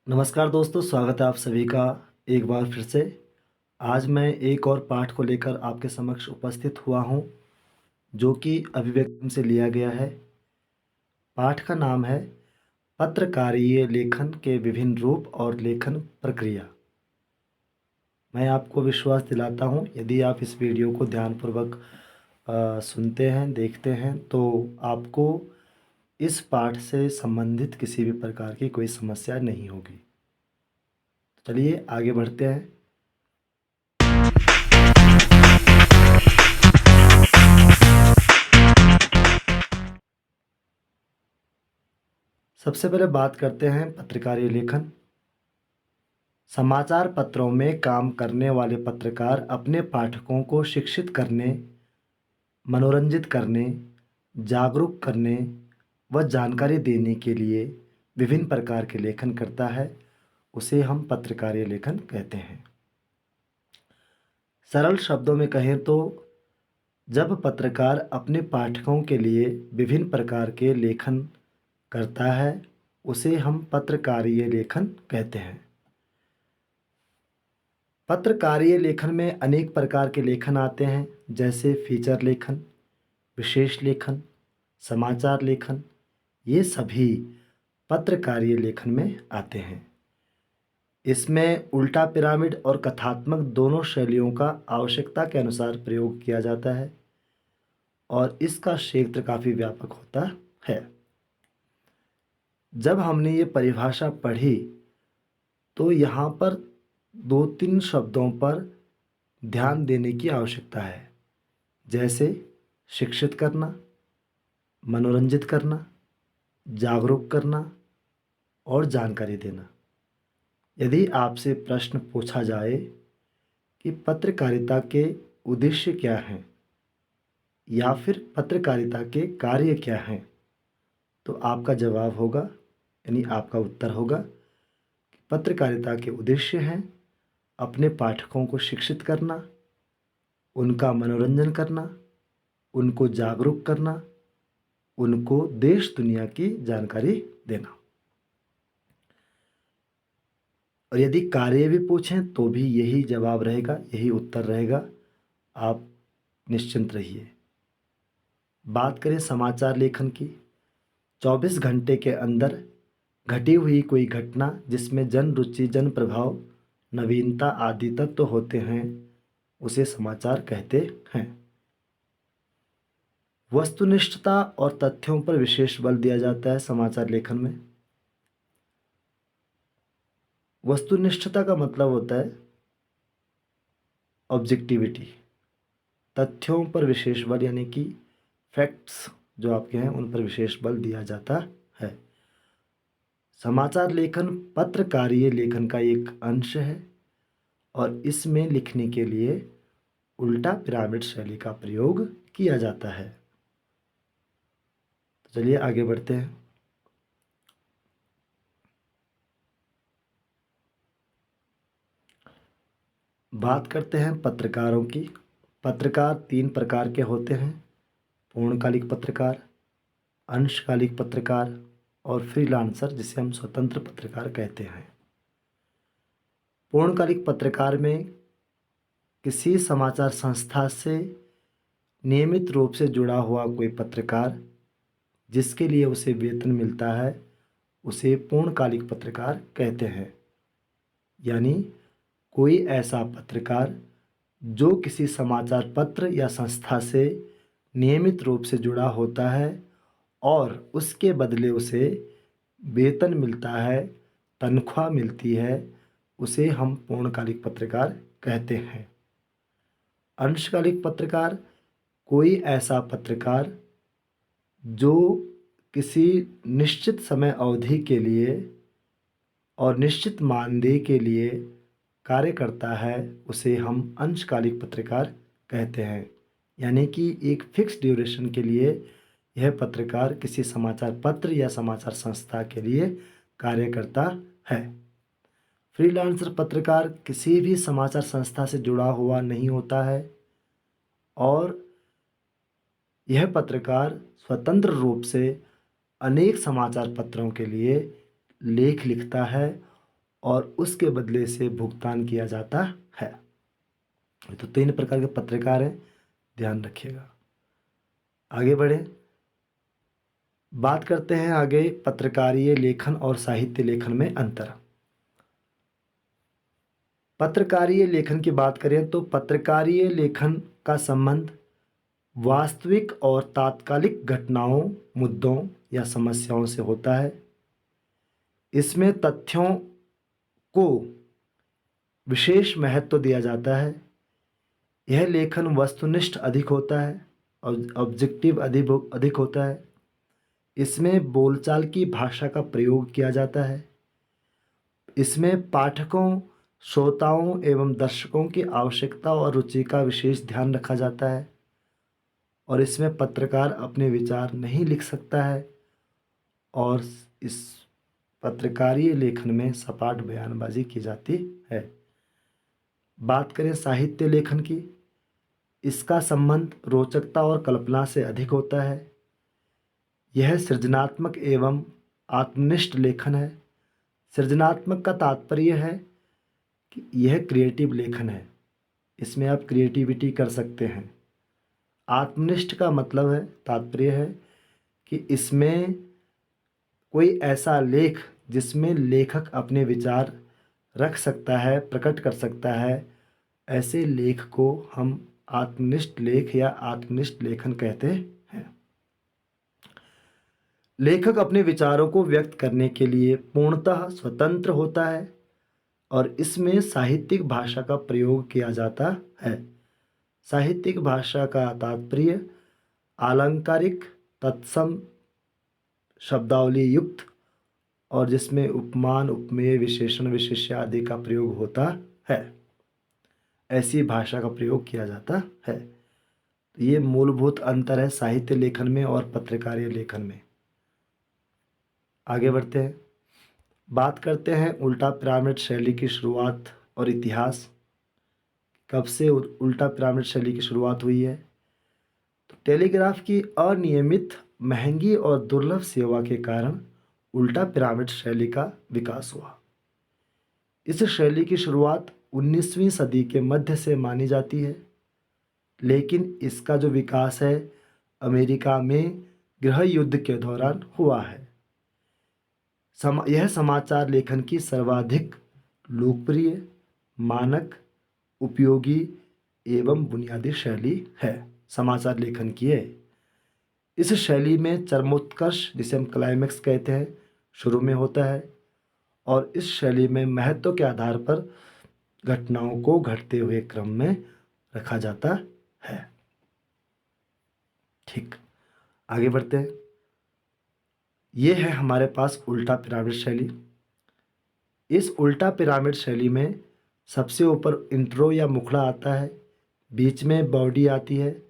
नमस्कार दोस्तों, स्वागत है आप सभी का एक बार फिर से। आज मैं एक और पाठ को लेकर आपके समक्ष उपस्थित हुआ हूँ, जो कि अभिव्यक्ति से लिया गया है। पाठ का नाम है पत्रकारीय लेखन के विभिन्न रूप और लेखन प्रक्रिया। मैं आपको विश्वास दिलाता हूँ, यदि आप इस वीडियो को ध्यानपूर्वक सुनते हैं, देखते हैं, तो आपको इस पाठ से संबंधित किसी भी प्रकार की कोई समस्या नहीं होगी। चलिए आगे बढ़ते हैं। सबसे पहले बात करते हैं पत्रकारीय लेखन। समाचार पत्रों में काम करने वाले पत्रकार अपने पाठकों को शिक्षित करने, मनोरंजित करने, जागरूक करने व जानकारी देने के लिए विभिन्न प्रकार के लेखन करता है। उसे हम पत्रकारीय लेखन कहते हैं। सरल शब्दों में कहें तो जब पत्रकार अपने पाठकों के लिए विभिन्न प्रकार के लेखन करता है, उसे हम पत्रकारीय लेखन कहते हैं। पत्रकारीय लेखन में अनेक प्रकार के लेखन आते हैं, जैसे फीचर लेखन, विशेष लेखन, समाचार लेखन। ये सभी पत्रकारीय लेखन में आते हैं। इसमें उल्टा पिरामिड और कथात्मक दोनों शैलियों का आवश्यकता के अनुसार प्रयोग किया जाता है और इसका क्षेत्र काफ़ी व्यापक होता है। जब हमने ये परिभाषा पढ़ी तो यहाँ पर दो तीन शब्दों पर ध्यान देने की आवश्यकता है, जैसे शिक्षित करना, मनोरंजित करना, जागरूक करना और जानकारी देना। यदि आपसे प्रश्न पूछा जाए कि पत्रकारिता के उद्देश्य क्या हैं या फिर पत्रकारिता के कार्य क्या हैं, तो आपका जवाब होगा, यानी आपका उत्तर होगा कि पत्रकारिता के उद्देश्य हैं अपने पाठकों को शिक्षित करना, उनका मनोरंजन करना, उनको जागरूक करना, उनको देश दुनिया की जानकारी देना। और यदि कार्य भी पूछें तो भी यही जवाब रहेगा, यही उत्तर रहेगा। आप निश्चिंत रहिए। बात करें समाचार लेखन की। 24 घंटे के अंदर घटी हुई कोई घटना जिसमें जन रुचि, जन प्रभाव, नवीनता आदि तत्व तो होते हैं, उसे समाचार कहते हैं। वस्तुनिष्ठता और तथ्यों पर विशेष बल दिया जाता है समाचार लेखन में। वस्तुनिष्ठता का मतलब होता है ऑब्जेक्टिविटी। तथ्यों पर विशेष बल यानी कि फैक्ट्स जो आपके हैं उन पर विशेष बल दिया जाता है। समाचार लेखन पत्रकारीय लेखन का एक अंश है और इसमें लिखने के लिए उल्टा पिरामिड शैली का प्रयोग किया जाता है। तो चलिए आगे बढ़ते हैं। बात करते हैं पत्रकारों की। पत्रकार तीन प्रकार के होते हैं: पूर्णकालिक पत्रकार, अंशकालिक पत्रकार और फ्रीलांसर, जिसे हम स्वतंत्र पत्रकार कहते हैं। पूर्णकालिक पत्रकार में किसी समाचार संस्था से नियमित रूप से जुड़ा हुआ कोई पत्रकार जिसके लिए उसे वेतन मिलता है, उसे पूर्णकालिक पत्रकार कहते हैं। यानी कोई ऐसा पत्रकार जो किसी समाचार पत्र या संस्था से नियमित रूप से जुड़ा होता है और उसके बदले उसे वेतन मिलता है, तनख्वाह मिलती है, उसे हम पूर्णकालिक पत्रकार कहते हैं। अंशकालिक पत्रकार कोई ऐसा पत्रकार जो किसी निश्चित समय अवधि के लिए और निश्चित मानदेय के लिए कार्य करता है, उसे हम अंशकालिक पत्रकार कहते हैं। यानी कि एक फिक्स ड्यूरेशन के लिए यह पत्रकार किसी समाचार पत्र या समाचार संस्था के लिए कार्य करता है। फ्रीलांसर पत्रकार किसी भी समाचार संस्था से जुड़ा हुआ नहीं होता है और यह पत्रकार स्वतंत्र रूप से अनेक समाचार पत्रों के लिए लेख लिखता है और उसके बदले से भुगतान किया जाता है। तो 3 प्रकार के पत्रकार हैं, ध्यान रखिएगा। आगे बढ़े, बात करते हैं आगे पत्रकारीय लेखन और साहित्य लेखन में अंतर। पत्रकारीय लेखन की बात करें तो पत्रकारीय लेखन का संबंध वास्तविक और तात्कालिक घटनाओं, मुद्दों या समस्याओं से होता है। इसमें तथ्यों को विशेष महत्व दिया जाता है। यह लेखन वस्तुनिष्ठ अधिक होता है और ऑब्जेक्टिव अधिक होता है। इसमें बोलचाल की भाषा का प्रयोग किया जाता है। इसमें पाठकों, श्रोताओं एवं दर्शकों की आवश्यकता और रुचि का विशेष ध्यान रखा जाता है और इसमें पत्रकार अपने विचार नहीं लिख सकता है और इस पत्रकारीय लेखन में सपाट बयानबाजी की जाती है। बात करें साहित्य लेखन की, इसका संबंध रोचकता और कल्पना से अधिक होता है। यह सृजनात्मक एवं आत्मनिष्ठ लेखन है। सृजनात्मक का तात्पर्य है कि यह क्रिएटिव लेखन है, इसमें आप क्रिएटिविटी कर सकते हैं। आत्मनिष्ठ का मतलब है, तात्पर्य है कि इसमें कोई ऐसा लेख जिसमें लेखक अपने विचार रख सकता है, प्रकट कर सकता है, ऐसे लेख को हम आत्मनिष्ठ लेख या आत्मनिष्ठ लेखन कहते हैं। लेखक अपने विचारों को व्यक्त करने के लिए पूर्णतः स्वतंत्र होता है और इसमें साहित्यिक भाषा का प्रयोग किया जाता है। साहित्यिक भाषा का तात्पर्य आलंकारिक, तत्सम, शब्दावली युक्त और जिसमें उपमान, उपमेय, विशेषण, विशेष्य आदि का प्रयोग होता है, ऐसी भाषा का प्रयोग किया जाता है। तो ये मूलभूत अंतर है साहित्य लेखन में और पत्रकारीय लेखन में। आगे बढ़ते हैं, बात करते हैं उल्टा पिरामिड शैली की शुरुआत और इतिहास। कब से उल्टा पिरामिड शैली की शुरुआत हुई है? तो टेलीग्राफ की अनियमित, महंगी और दुर्लभ सेवा के कारण उल्टा पिरामिड शैली का विकास हुआ। इस शैली की शुरुआत 19वीं सदी के मध्य से मानी जाती है, लेकिन इसका जो विकास है अमेरिका में गृह युद्ध के दौरान हुआ है। यह समाचार लेखन की सर्वाधिक लोकप्रिय, मानक, उपयोगी एवं बुनियादी शैली है। समाचार लेखन की है। इस शैली में चरमोत्कर्ष, जिसे हम क्लाइमेक्स कहते हैं, शुरू में होता है और इस शैली में महत्व के आधार पर घटनाओं को घटते हुए क्रम में रखा जाता है। ठीक, आगे बढ़ते हैं। ये है हमारे पास उल्टा पिरामिड शैली। इस उल्टा पिरामिड शैली में सबसे ऊपर इंट्रो या मुखड़ा आता है, बीच में बॉडी आती है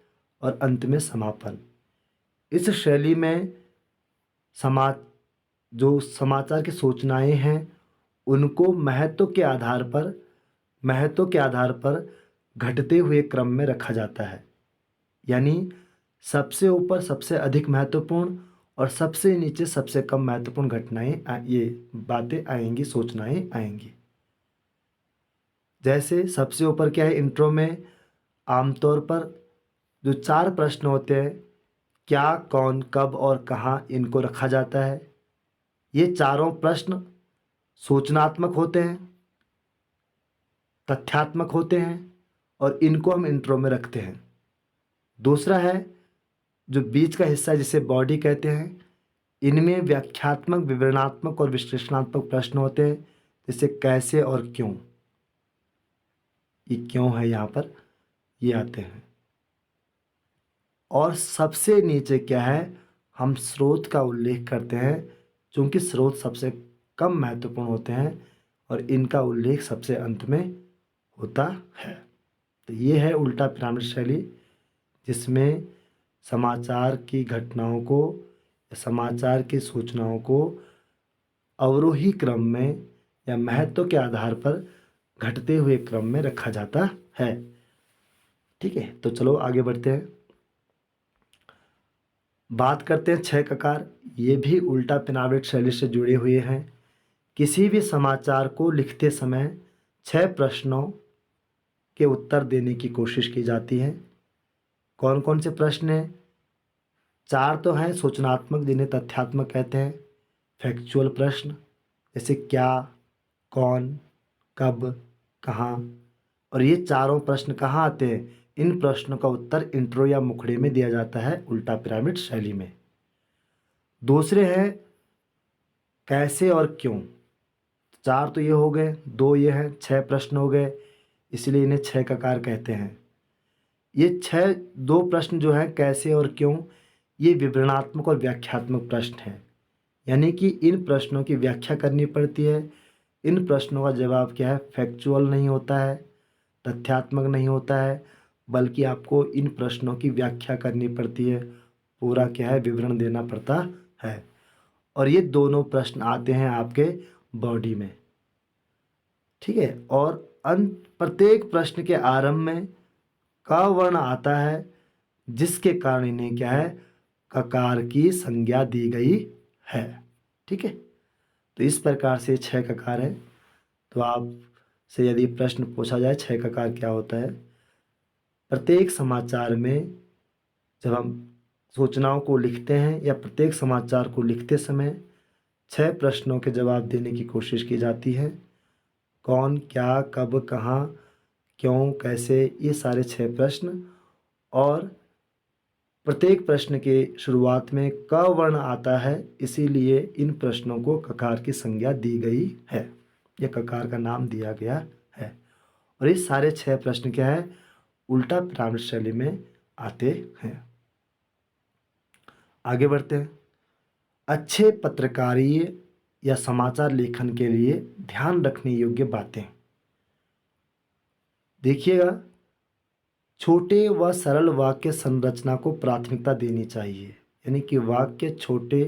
और अंत में समापन। इस शैली में जो समाचार की सूचनाएं हैं उनको महत्व के आधार पर घटते हुए क्रम में रखा जाता है। यानी सबसे ऊपर सबसे अधिक महत्वपूर्ण और सबसे नीचे सबसे कम महत्वपूर्ण घटनाएं, ये बातें आएंगी, सूचनाएं आएंगी। जैसे सबसे ऊपर क्या है, इंट्रो में आमतौर पर जो 4 प्रश्न होते हैं, क्या, कौन, कब और कहाँ, इनको रखा जाता है। ये चारों प्रश्न सूचनात्मक होते हैं, तथ्यात्मक होते हैं और इनको हम इंट्रो में रखते हैं। दूसरा है जो बीच का हिस्सा जिसे बॉडी कहते हैं, इनमें व्याख्यात्मक, विवरणात्मक और विश्लेषणात्मक प्रश्न होते हैं, जैसे कैसे और क्यों। ये क्यों है यहाँ पर, ये आते हैं। और सबसे नीचे क्या है, हम स्रोत का उल्लेख करते हैं, क्योंकि स्रोत सबसे कम महत्वपूर्ण होते हैं और इनका उल्लेख सबसे अंत में होता है। तो ये है उल्टा पिरामिड शैली, जिसमें समाचार की घटनाओं को, समाचार की सूचनाओं को अवरोही क्रम में या महत्व के आधार पर घटते हुए क्रम में रखा जाता है। ठीक है, तो चलो आगे बढ़ते हैं। बात करते हैं 6 ककार। ये भी उल्टा पिरामिड शैली से जुड़े हुए हैं। किसी भी समाचार को लिखते समय 6 प्रश्नों के उत्तर देने की कोशिश की जाती है। कौन कौन से प्रश्न हैं? 4 तो हैं सूचनात्मक, जिन्हें तथ्यात्मक कहते हैं। फैक्चुअल प्रश्न जैसे क्या, कौन, कब, कहाँ। और ये चारों प्रश्न कहाँ आते हैं? इन प्रश्नों का उत्तर इंट्रो या मुखड़े में दिया जाता है उल्टा पिरामिड शैली में। दूसरे हैं कैसे और क्यों। 4 तो ये हो गए, 2 ये हैं, 6 प्रश्न हो गए, इसलिए इन्हें 6 ककार कहते हैं। ये 2 प्रश्न जो हैं कैसे और क्यों, ये विवरणात्मक और व्याख्यात्मक प्रश्न हैं। यानी कि इन प्रश्नों की व्याख्या करनी पड़ती है। इन प्रश्नों का जवाब क्या है? फैक्चुअल नहीं होता है, तथ्यात्मक नहीं होता है, बल्कि आपको इन प्रश्नों की व्याख्या करनी पड़ती है, पूरा क्या है विवरण देना पड़ता है। और ये दोनों प्रश्न आते हैं आपके बॉडी में, ठीक है। और प्रत्येक प्रश्न के आरंभ में क वर्ण आता है, जिसके कारण इन्हें क्या है ककार की संज्ञा दी गई है, ठीक है। तो इस प्रकार से 6 ककार है। तो आपसे यदि प्रश्न पूछा जाए 6 ककार क्या होता है, प्रत्येक समाचार में जब हम सूचनाओं को लिखते हैं या प्रत्येक समाचार को लिखते समय 6 प्रश्नों के जवाब देने की कोशिश की जाती है। कौन, क्या, कब, कहाँ, क्यों, कैसे, ये सारे 6 प्रश्न। और प्रत्येक प्रश्न के शुरुआत में क वर्ण आता है, इसीलिए इन प्रश्नों को ककार की संज्ञा दी गई है, या ककार का नाम दिया गया है। और ये सारे 6 प्रश्न क्या है? उल्टा पिरामिड शैली में आते हैं। आगे बढ़ते हैं। अच्छे पत्रकारीय या समाचार लेखन के लिए ध्यान रखने योग्य बातें देखिएगा। छोटे व सरल वाक्य संरचना को प्राथमिकता देनी चाहिए, यानी कि वाक्य छोटे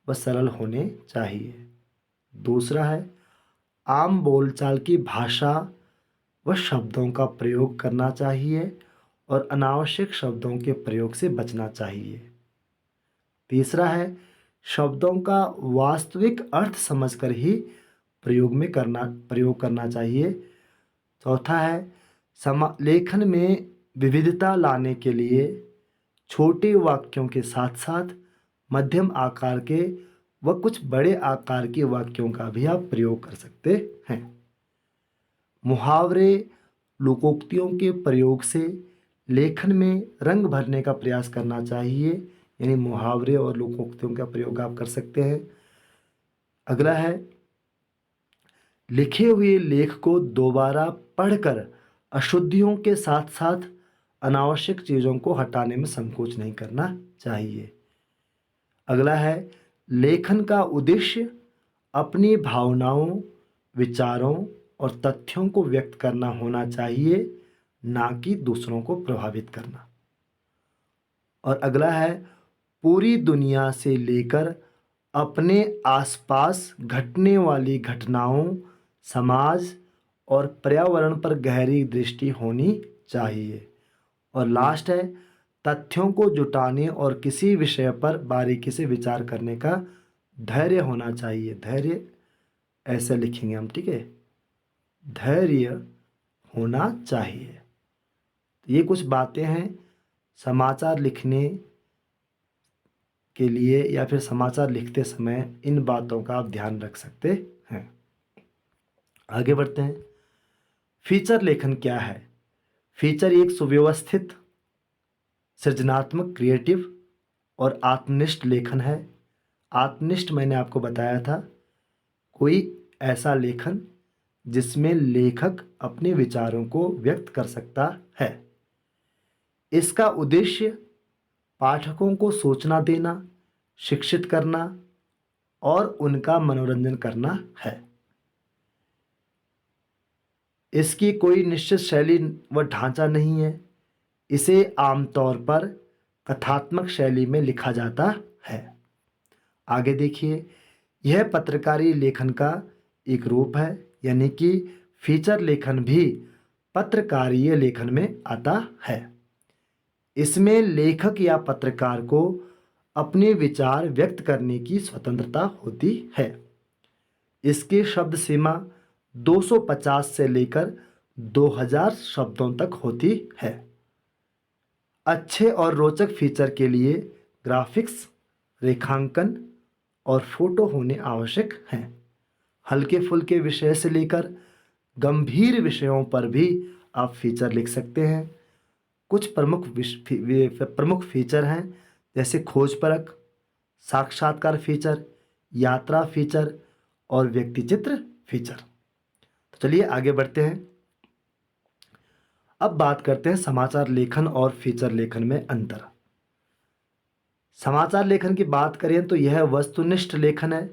व सरल होने चाहिए। दूसरा है आम बोलचाल की भाषा व शब्दों का प्रयोग करना चाहिए और अनावश्यक शब्दों के प्रयोग से बचना चाहिए। तीसरा है शब्दों का वास्तविक अर्थ समझकर ही प्रयोग करना चाहिए। चौथा है लेखन में विविधता लाने के लिए छोटे वाक्यों के साथ साथ मध्यम आकार के व कुछ बड़े आकार के वाक्यों का भी आप प्रयोग कर सकते हैं। मुहावरे, लोकोक्तियों के प्रयोग से लेखन में रंग भरने का प्रयास करना चाहिए, यानी मुहावरे और लोकोक्तियों का प्रयोग आप कर सकते हैं। अगला है लिखे हुए लेख को दोबारा पढ़कर अशुद्धियों के साथ साथ अनावश्यक चीज़ों को हटाने में संकोच नहीं करना चाहिए। अगला है लेखन का उद्देश्य अपनी भावनाओं, विचारों और तथ्यों को व्यक्त करना होना चाहिए, ना कि दूसरों को प्रभावित करना। और अगला है पूरी दुनिया से लेकर अपने आसपास घटने वाली घटनाओं, समाज और पर्यावरण पर गहरी दृष्टि होनी चाहिए। और लास्ट है तथ्यों को जुटाने और किसी विषय पर बारीकी से विचार करने का धैर्य होना चाहिए। धैर्य ऐसे लिखेंगे हम, ठीक है, धैर्य होना चाहिए। ये कुछ बातें हैं समाचार लिखने के लिए या फिर समाचार लिखते समय इन बातों का आप ध्यान रख सकते हैं। आगे बढ़ते हैं। फीचर लेखन क्या है? फीचर एक सुव्यवस्थित, सृजनात्मक, क्रिएटिव और आत्मनिष्ठ लेखन है। आत्मनिष्ठ मैंने आपको बताया था, कोई ऐसा लेखन जिसमें लेखक अपने विचारों को व्यक्त कर सकता है। इसका उद्देश्य पाठकों को सूचना देना, शिक्षित करना और उनका मनोरंजन करना है। इसकी कोई निश्चित शैली व ढांचा नहीं है। इसे आमतौर पर कथात्मक शैली में लिखा जाता है। आगे देखिए, यह पत्रकारी लेखन का एक रूप है, यानी कि फीचर लेखन भी पत्रकारीय लेखन में आता है। इसमें लेखक या पत्रकार को अपने विचार व्यक्त करने की स्वतंत्रता होती है। इसकी शब्द सीमा 250 से लेकर 2000 शब्दों तक होती है। अच्छे और रोचक फीचर के लिए ग्राफिक्स, रेखांकन और फोटो होने आवश्यक हैं। हल्के फुल्के विषय से लेकर गंभीर विषयों पर भी आप फीचर लिख सकते हैं। कुछ प्रमुख फीचर हैं, जैसे खोज परख, साक्षात्कार फीचर, यात्रा फीचर और व्यक्ति चित्र फीचर। तो चलिए आगे बढ़ते हैं। अब बात करते हैं समाचार लेखन और फीचर लेखन में अंतर। समाचार लेखन की बात करें तो यह वस्तुनिष्ठ लेखन है।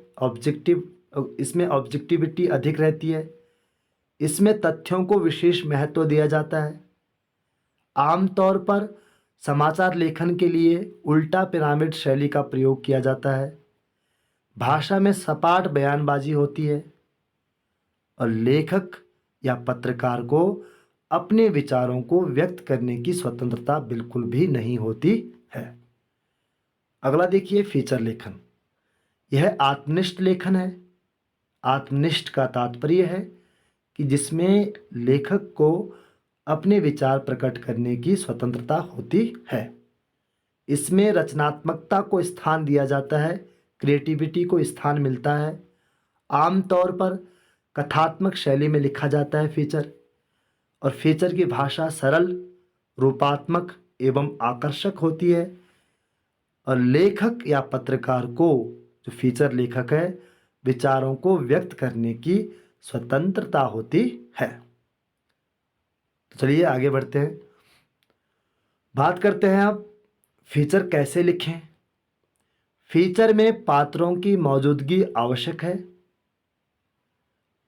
इसमें ऑब्जेक्टिविटी अधिक रहती है। इसमें तथ्यों को विशेष महत्व दिया जाता है। आमतौर पर समाचार लेखन के लिए उल्टा पिरामिड शैली का प्रयोग किया जाता है। भाषा में सपाट बयानबाजी होती है और लेखक या पत्रकार को अपने विचारों को व्यक्त करने की स्वतंत्रता बिल्कुल भी नहीं होती है। अगला देखिए, फीचर लेखन। यह आत्मनिष्ठ लेखन है। आत्मनिष्ठ का तात्पर्य है कि जिसमें लेखक को अपने विचार प्रकट करने की स्वतंत्रता होती है। इसमें रचनात्मकता को स्थान दिया जाता है, क्रिएटिविटी को स्थान मिलता है। आमतौर पर कथात्मक शैली में लिखा जाता है फीचर, और फीचर की भाषा सरल, रूपात्मक एवं आकर्षक होती है। और लेखक या पत्रकार को, जो फीचर लेखक है, विचारों को व्यक्त करने की स्वतंत्रता होती है। तो चलिए आगे बढ़ते हैं। बात करते हैं अब फीचर कैसे लिखें। फीचर में पात्रों की मौजूदगी आवश्यक है।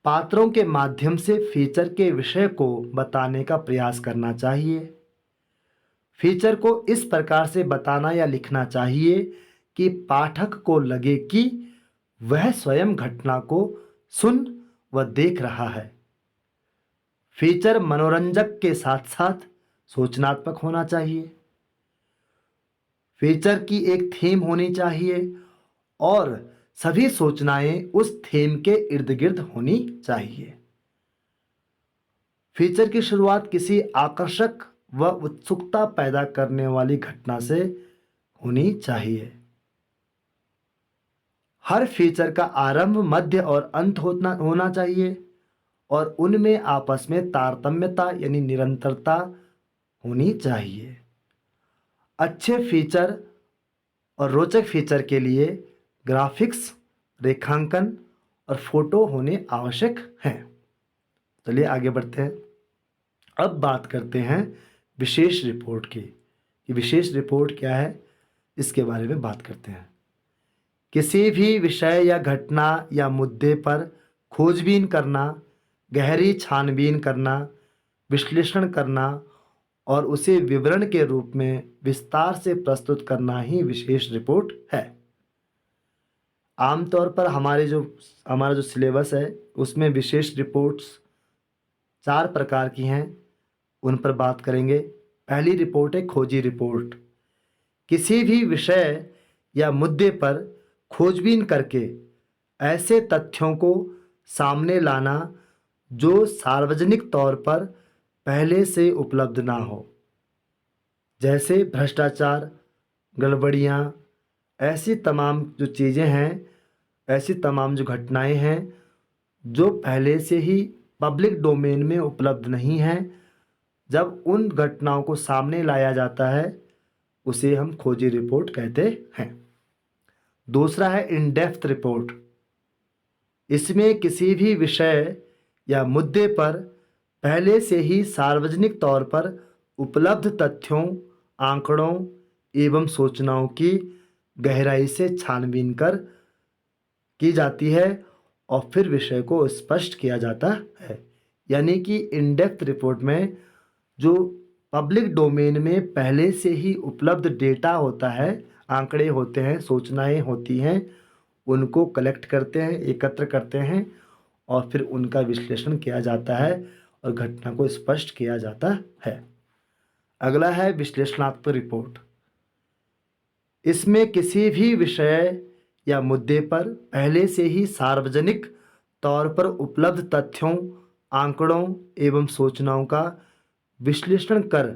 पात्रों के माध्यम से फीचर के विषय को बताने का प्रयास करना चाहिए। फीचर को इस प्रकार से बताना या लिखना चाहिए कि पाठक को लगे कि वह स्वयं घटना को सुन व देख रहा है। फीचर मनोरंजक के साथ साथ सूचनात्मक होना चाहिए। फीचर की एक थीम होनी चाहिए और सभी सूचनाएं उस थीम के इर्द गिर्द होनी चाहिए। फीचर की शुरुआत किसी आकर्षक व उत्सुकता पैदा करने वाली घटना से होनी चाहिए। हर फीचर का आरंभ, मध्य और अंत होना चाहिए और उनमें आपस में तारतम्यता यानी निरंतरता होनी चाहिए। अच्छे फीचर और रोचक फीचर के लिए ग्राफिक्स, रेखांकन और फोटो होने आवश्यक हैं। चलिए आगे बढ़ते हैं। अब बात करते हैं विशेष रिपोर्ट की। कि विशेष रिपोर्ट क्या है, इसके बारे में बात करते हैं। किसी भी विषय या घटना या मुद्दे पर खोजबीन करना, गहरी छानबीन करना, विश्लेषण करना और उसे विवरण के रूप में विस्तार से प्रस्तुत करना ही विशेष रिपोर्ट है। आमतौर पर हमारा जो सिलेबस है उसमें विशेष रिपोर्ट्स 4 प्रकार की हैं, उन पर बात करेंगे। पहली रिपोर्ट है खोजी रिपोर्ट। किसी भी विषय या मुद्दे पर खोजबीन करके ऐसे तथ्यों को सामने लाना जो सार्वजनिक तौर पर पहले से उपलब्ध ना हो, जैसे भ्रष्टाचार, गड़बड़ियाँ, ऐसी तमाम जो चीज़ें हैं, ऐसी तमाम जो घटनाएं हैं जो पहले से ही पब्लिक डोमेन में उपलब्ध नहीं हैं, जब उन घटनाओं को सामने लाया जाता है उसे हम खोजी रिपोर्ट कहते हैं। दूसरा है इन डेप्थ रिपोर्ट। इसमें किसी भी विषय या मुद्दे पर पहले से ही सार्वजनिक तौर पर उपलब्ध तथ्यों, आंकड़ों एवं सूचनाओं की गहराई से छानबीन की जाती है और फिर विषय को स्पष्ट किया जाता है। यानी कि इन डेप्थ रिपोर्ट में जो पब्लिक डोमेन में पहले से ही उपलब्ध डेटा होता है, आंकड़े होते हैं, सूचनाएं होती हैं, उनको कलेक्ट करते हैं, एकत्र करते हैं और फिर उनका विश्लेषण किया जाता है और घटना को स्पष्ट किया जाता है। अगला है विश्लेषणात्मक रिपोर्ट। इसमें किसी भी विषय या मुद्दे पर पहले से ही सार्वजनिक तौर पर उपलब्ध तथ्यों, आंकड़ों एवं सूचनाओं का विश्लेषण कर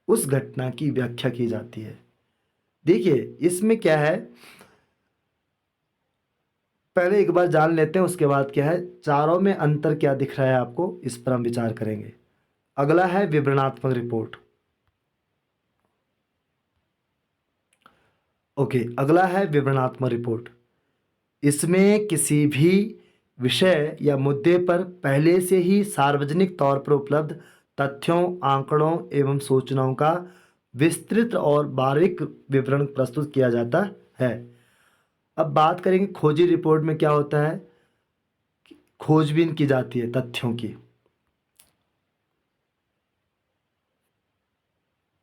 उस घटना की व्याख्या की जाती है। देखिए, इसमें क्या है, पहले एक बार जान लेते हैं, उसके बाद क्या है, चारों में अंतर क्या दिख रहा है आपको, इस पर हम विचार करेंगे। अगला है विवरणात्मक रिपोर्ट। ओके, अगला है विवरणात्मक रिपोर्ट। इसमें किसी भी विषय या मुद्दे पर पहले से ही सार्वजनिक तौर पर उपलब्ध तथ्यों, आंकड़ों एवं सूचनाओं का विस्तृत और बारीक विवरण प्रस्तुत किया जाता है। अब बात करेंगे खोजी रिपोर्ट में क्या होता है। खोजबीन की जाती है तथ्यों की।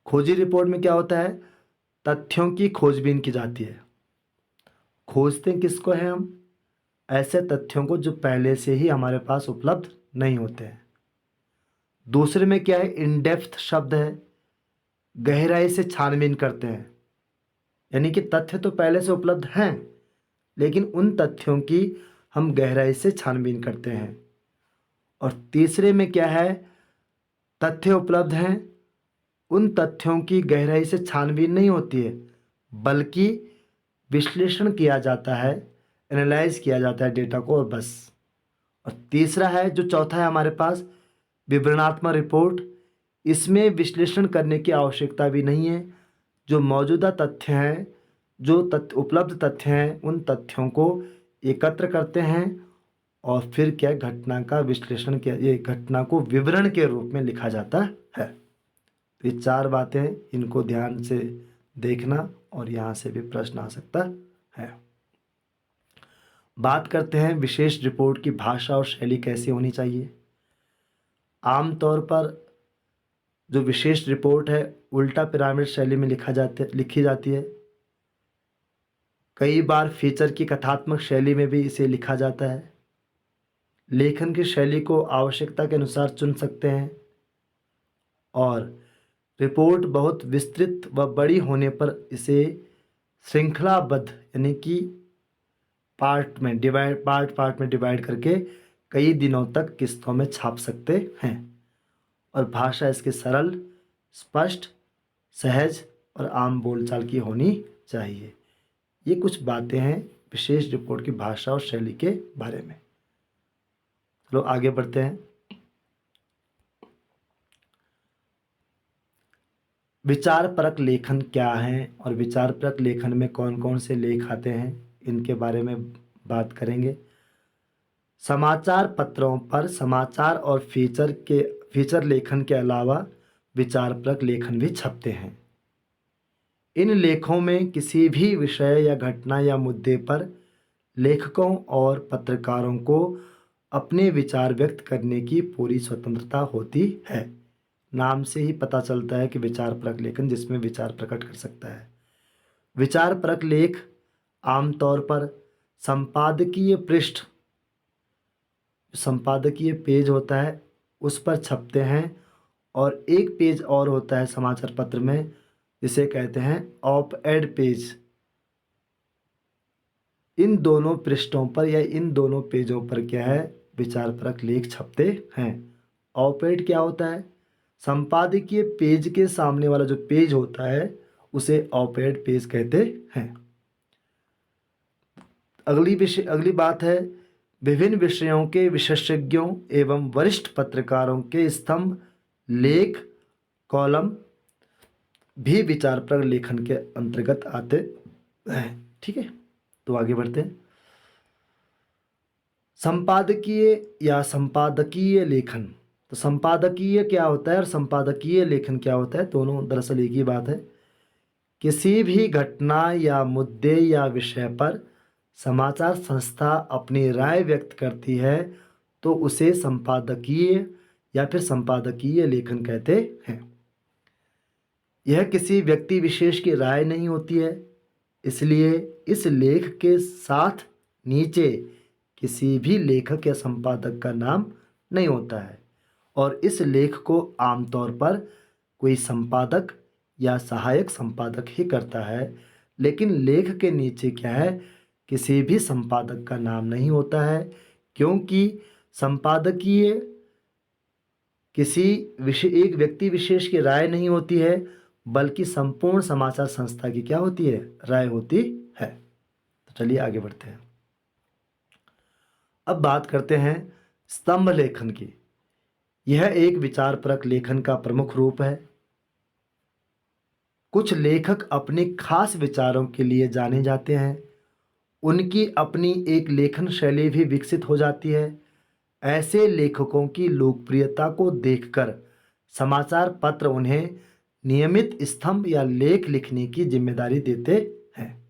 खोजी रिपोर्ट में क्या होता है, तथ्यों की खोजबीन की जाती है। खोजते किसको हैं हम, ऐसे तथ्यों को जो पहले से ही हमारे पास उपलब्ध नहीं होते हैं। दूसरे में क्या है, इन डेप्थ शब्द है, गहराई से छानबीन करते हैं, यानी कि तथ्य तो पहले से उपलब्ध हैं लेकिन उन तथ्यों की हम गहराई से छानबीन करते हैं। और तीसरे में क्या है, तथ्य उपलब्ध हैं, उन तथ्यों की गहराई से छानबीन नहीं होती है बल्कि विश्लेषण किया जाता है, एनालाइज किया जाता है डेटा को, और बस। और तीसरा है जो चौथा है हमारे पास, विवरणात्मक रिपोर्ट। इसमें विश्लेषण करने की आवश्यकता भी नहीं है, जो मौजूदा तथ्य हैं, जो उपलब्ध तथ्य हैं, उन तथ्यों को एकत्र करते हैं और फिर क्या, घटना का विश्लेषण किया, ये घटना को विवरण के रूप में लिखा जाता है। तो ये चार बातें, इनको ध्यान से देखना और यहाँ से भी प्रश्न आ सकता है। बात करते हैं विशेष रिपोर्ट की भाषा और शैली कैसी होनी चाहिए। आमतौर पर जो विशेष रिपोर्ट है उल्टा पिरामिड शैली में लिखी जाती है। कई बार फीचर की कथात्मक शैली में भी इसे लिखा जाता है। लेखन की शैली को आवश्यकता के अनुसार चुन सकते हैं और रिपोर्ट बहुत विस्तृत व बड़ी होने पर इसे श्रृंखलाबद्ध यानी कि पार्ट में डिवाइड करके कई दिनों तक किस्तों में छाप सकते हैं। और भाषा इसकी सरल, स्पष्ट, सहज और आम बोलचाल की होनी चाहिए। ये कुछ बातें हैं विशेष रिपोर्ट की भाषा और शैली के बारे में। चलो आगे बढ़ते हैं। विचारपरक लेखन क्या है और विचारपरक लेखन में कौन कौन से लेख आते हैं, इनके बारे में बात करेंगे। समाचार पत्रों पर समाचार और फीचर लेखन के अलावा विचारपरक लेखन भी छपते हैं। इन लेखों में किसी भी विषय या घटना या मुद्दे पर लेखकों और पत्रकारों को अपने विचार व्यक्त करने की पूरी स्वतंत्रता होती है। नाम से ही पता चलता है कि विचारपरक लेखन, जिसमें विचार प्रकट कर सकता है। विचारपरक लेख आमतौर पर संपादकीय पेज होता है उस पर छपते हैं, और एक पेज और होता है समाचार पत्र में जिसे कहते हैं ऑप एड पेज। इन दोनों पृष्ठों पर या इन दोनों पेजों पर क्या है, विचारपरक लेख छपते हैं। ऑप एड क्या होता है, संपादकीय पेज के सामने वाला जो पेज होता है उसे ऑप एड पेज कहते हैं। अगली बात है, विभिन्न विषयों के विशेषज्ञों एवं वरिष्ठ पत्रकारों के स्तंभ, लेख, कॉलम भी विचारपरक लेखन के अंतर्गत आते हैं। ठीक है, तो आगे बढ़ते हैं। संपादकीय या संपादकीय लेखन। तो संपादकीय क्या होता है और संपादकीय लेखन क्या होता है, दोनों दरअसल एक ही बात है। किसी भी घटना या मुद्दे या विषय पर समाचार संस्था अपनी राय व्यक्त करती है तो उसे संपादकीय या फिर संपादकीय लेखन कहते हैं। यह किसी व्यक्ति विशेष की राय नहीं होती है, इसलिए इस लेख के साथ नीचे किसी भी लेखक या संपादक का नाम नहीं होता है और इस लेख को आमतौर पर कोई संपादक या सहायक संपादक ही करता है। लेकिन लेख के नीचे क्या है, किसी भी संपादक का नाम नहीं होता है, क्योंकि संपादकीय किसी एक व्यक्ति विशेष की राय नहीं होती है, बल्कि संपूर्ण समाचार संस्था की क्या होती है, राय होती है। तो चलिए आगे बढ़ते हैं। अब बात करते हैं स्तंभ लेखन की। यह एक विचारपरक लेखन का प्रमुख रूप है। कुछ लेखक अपने खास विचारों के लिए जाने जाते हैं। उनकी अपनी एक लेखन शैली भी विकसित हो जाती है। ऐसे लेखकों की लोकप्रियता को देखकर समाचार पत्र उन्हें नियमित स्तंभ या लेख लिखने की जिम्मेदारी देते हैं।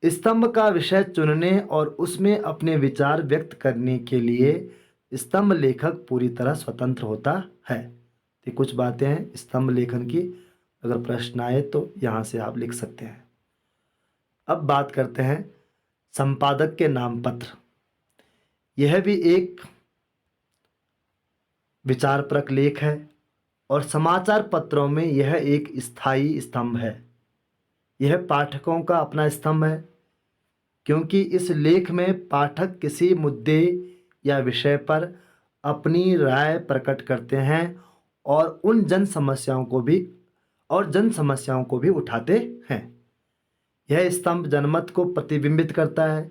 स्तंभ का विषय चुनने और उसमें अपने विचार व्यक्त करने के लिए स्तंभ लेखक पूरी तरह स्वतंत्र होता है। ये कुछ बातें हैं स्तंभ लेखन की, अगर प्रश्न आए तो यहाँ से आप लिख सकते हैं। अब बात करते हैं संपादक के नाम पत्र। यह भी एक विचारपरक लेख है और समाचार पत्रों में यह एक स्थायी स्तंभ है। यह पाठकों का अपना स्तंभ है, क्योंकि इस लेख में पाठक किसी मुद्दे या विषय पर अपनी राय प्रकट करते हैं और जन समस्याओं को भी उठाते हैं। यह स्तंभ जनमत को प्रतिबिंबित करता है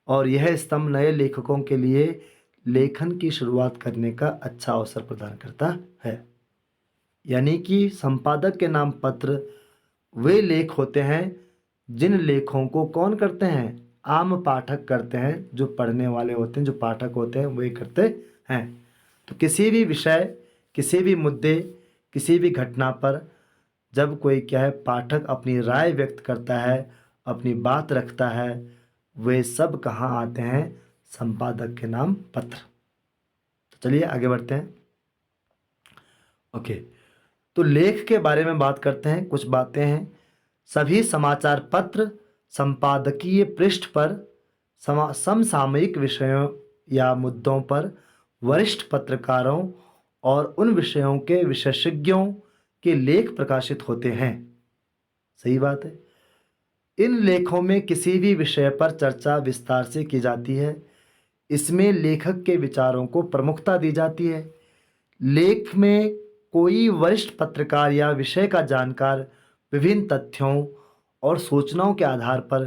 और यह स्तंभ नए लेखकों के लिए लेखन की शुरुआत करने का अच्छा अवसर प्रदान करता है। यानी कि संपादक के नाम पत्र वे लेख होते हैं जिन लेखों को कौन करते हैं, आम पाठक करते हैं, जो पढ़ने वाले होते हैं, जो पाठक होते हैं वे करते हैं। तो किसी भी विषय, किसी भी मुद्दे, किसी भी घटना पर जब कोई क्या है पाठक अपनी राय व्यक्त करता है, अपनी बात रखता है, वे सब कहाँ आते हैं, संपादक के नाम पत्र। तो चलिए आगे बढ़ते हैं। ओके, तो लेख के बारे में बात करते हैं। कुछ बातें हैं। सभी समाचार पत्र संपादकीय पृष्ठ पर समसामयिक विषयों या मुद्दों पर वरिष्ठ पत्रकारों और उन विषयों के विशेषज्ञों के लेख प्रकाशित होते हैं। सही बात है। इन लेखों में किसी भी विषय पर चर्चा विस्तार से की जाती है। इसमें लेखक के विचारों को प्रमुखता दी जाती है। लेख में कोई वरिष्ठ पत्रकार या विषय का जानकार विभिन्न तथ्यों और सूचनाओं के आधार पर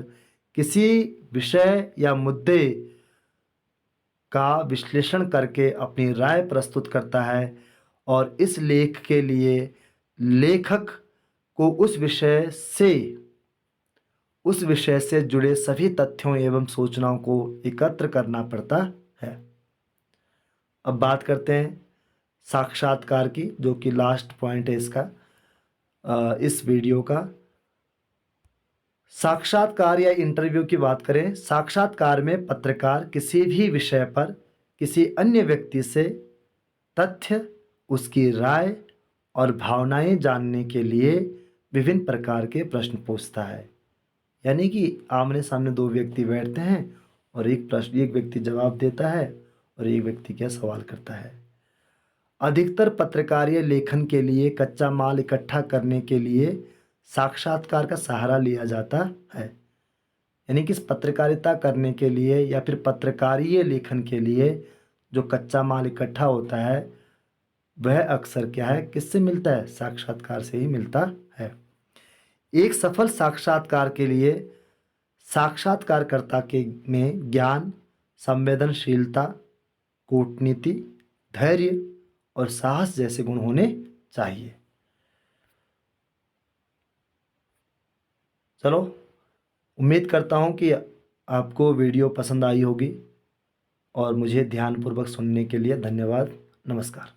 किसी विषय या मुद्दे का विश्लेषण करके अपनी राय प्रस्तुत करता है और इस लेख के लिए लेखक को उस विषय से जुड़े सभी तथ्यों एवं सूचनाओं को एकत्र करना पड़ता है। अब बात करते हैं साक्षात्कार की, जो कि लास्ट पॉइंट है इसका, इस वीडियो का। साक्षात्कार या इंटरव्यू की बात करें। साक्षात्कार में पत्रकार किसी भी विषय पर किसी अन्य व्यक्ति से तथ्य, उसकी राय और भावनाएं जानने के लिए विभिन्न प्रकार के प्रश्न पूछता है। यानी कि आमने सामने दो व्यक्ति बैठते हैं और एक व्यक्ति जवाब देता है और एक व्यक्ति क्या सवाल करता है। अधिकतर पत्रकारीय लेखन के लिए कच्चा माल इकट्ठा करने के लिए साक्षात्कार का सहारा लिया जाता है। यानी कि पत्रकारिता करने के लिए या फिर पत्रकारीय लेखन के लिए जो कच्चा माल इकट्ठा होता है वह अक्सर क्या है, किससे मिलता है, साक्षात्कार से ही मिलता है। एक सफल साक्षात्कार के लिए साक्षात्कारकर्ता में ज्ञान, संवेदनशीलता, कूटनीति, धैर्य और साहस जैसे गुण होने चाहिए। चलो, उम्मीद करता हूँ कि आपको वीडियो पसंद आई होगी और मुझे ध्यानपूर्वक सुनने के लिए धन्यवाद। नमस्कार।